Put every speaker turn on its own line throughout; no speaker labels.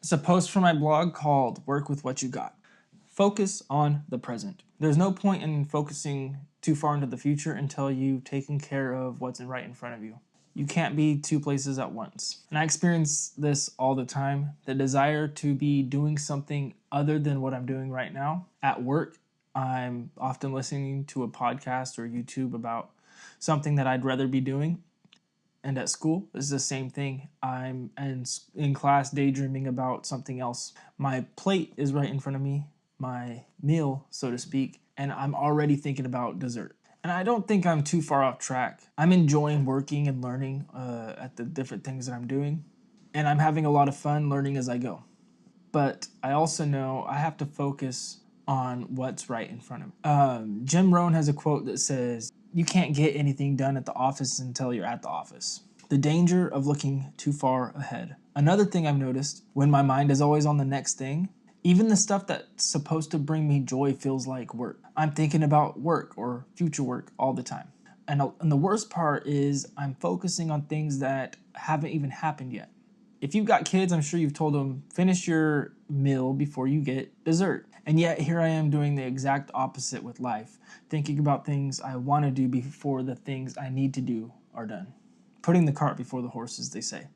It's a post from my blog called Work With What You Got. Focus on the present. There's no point in focusing too far into the future until you've taken care of what's right in front of you. You can't be two places at once. And I experience this all the time. The desire to be doing something other than what I'm doing right now. At work, I'm often listening to a podcast or YouTube about something that I'd rather be doing. And at school, it's the same thing. I'm in class daydreaming about something else. My plate is right in front of me, my meal, so to speak, and I'm already thinking about dessert. And I don't think I'm too far off track. I'm enjoying working and learning at the different things that I'm doing, and I'm having a lot of fun learning as I go. But I also know I have to focus on what's right in front of me. Jim Rohn has a quote that says, "You can't get anything done at the office until you're at the office." The danger of looking too far ahead. Another thing I've noticed, when my mind is always on the next thing, even the stuff that's supposed to bring me joy feels like work. I'm thinking about work or future work all the time. And the worst part is I'm focusing on things that haven't even happened yet. If you've got kids, I'm sure you've told them, finish your meal before you get dessert. And yet here I am doing the exact opposite with life, thinking about things I want to do before the things I need to do are done. Putting the cart before the horse, as they say.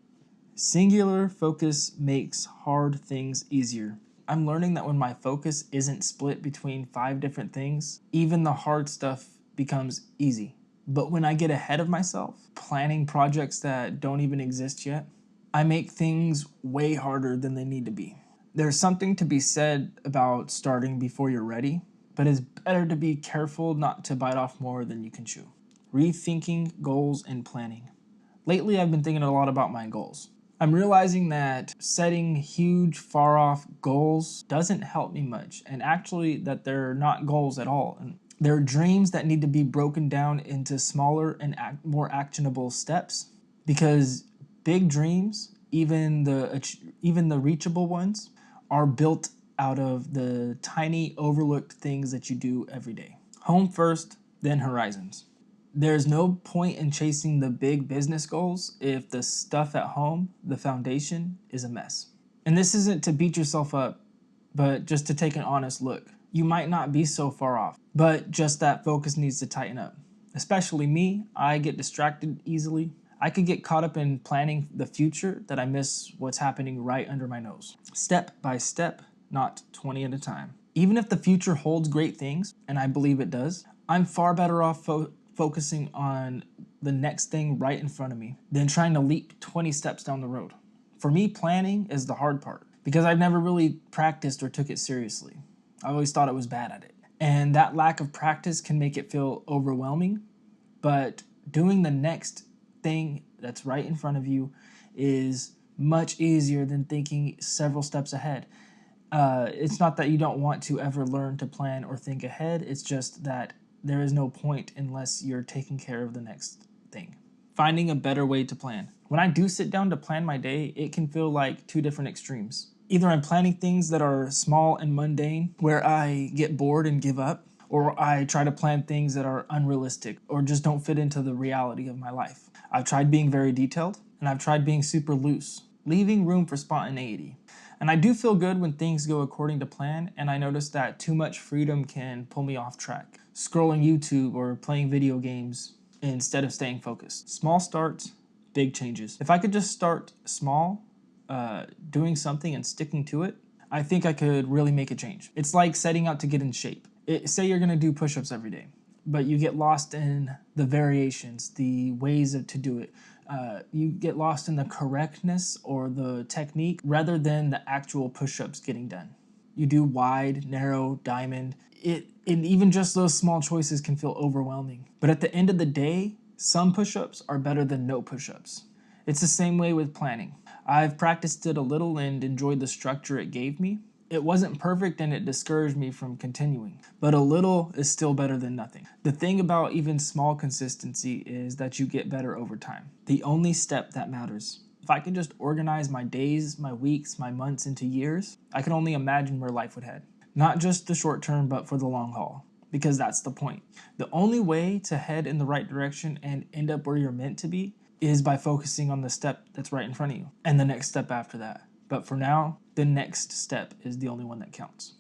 Singular focus makes hard things easier. I'm learning that when my focus isn't split between 5 different things, even the hard stuff becomes easy. But when I get ahead of myself, planning projects that don't even exist yet, I make things way harder than they need to be. There's something to be said about starting before you're ready, but it's better to be careful not to bite off more than you can chew. Rethinking goals and planning. Lately, I've been thinking a lot about my goals. I'm realizing that setting huge, far-off goals doesn't help me much, and actually that they're not goals at all. And they're dreams that need to be broken down into smaller and more actionable steps, because big dreams, even the reachable ones, are built out of the tiny overlooked things that you do every day. Home first, then horizons. There's no point in chasing the big business goals if the stuff at home, the foundation, is a mess. And this isn't to beat yourself up, but just to take an honest look. You might not be so far off, but just that focus needs to tighten up. Especially me, I get distracted easily. I could get caught up in planning the future that I miss what's happening right under my nose. Step by step, not 20 at a time. Even if the future holds great things, and I believe it does, I'm far better off focusing on the next thing right in front of me than trying to leap 20 steps down the road. For me, planning is the hard part because I've never really practiced or took it seriously. I always thought I was bad at it. And that lack of practice can make it feel overwhelming, but doing the next thing that's right in front of you is much easier than thinking several steps ahead. It's not that you don't want to ever learn to plan or think ahead, it's just that there is no point unless you're taking care of the next thing. Finding a better way to plan. When I do sit down to plan my day, it can feel like 2 different extremes. Either I'm planning things that are small and mundane, where I get bored and give up, or I try to plan things that are unrealistic or just don't fit into the reality of my life. I've tried being very detailed, and I've tried being super loose, leaving room for spontaneity. And I do feel good when things go according to plan, and I notice that too much freedom can pull me off track. Scrolling YouTube or playing video games instead of staying focused. Small starts, big changes. If I could just start small, doing something and sticking to it, I think I could really make a change. It's like setting out to get in shape. Say you're gonna do push-ups every day, but you get lost in the variations, the ways to do it. You get lost in the correctness or the technique rather than the actual push-ups getting done. You do wide, narrow, diamond. And even just those small choices can feel overwhelming. But at the end of the day, some push-ups are better than no push-ups. It's the same way with planning. I've practiced it a little and enjoyed the structure it gave me. It wasn't perfect and it discouraged me from continuing, but a little is still better than nothing. The thing about even small consistency is that you get better over time. The only step that matters. If I could just organize my days, my weeks, my months into years, I can only imagine where life would head. Not just the short term, but for the long haul, because that's the point. The only way to head in the right direction and end up where you're meant to be is by focusing on the step that's right in front of you and the next step after that. But for now, the next step is the only one that counts.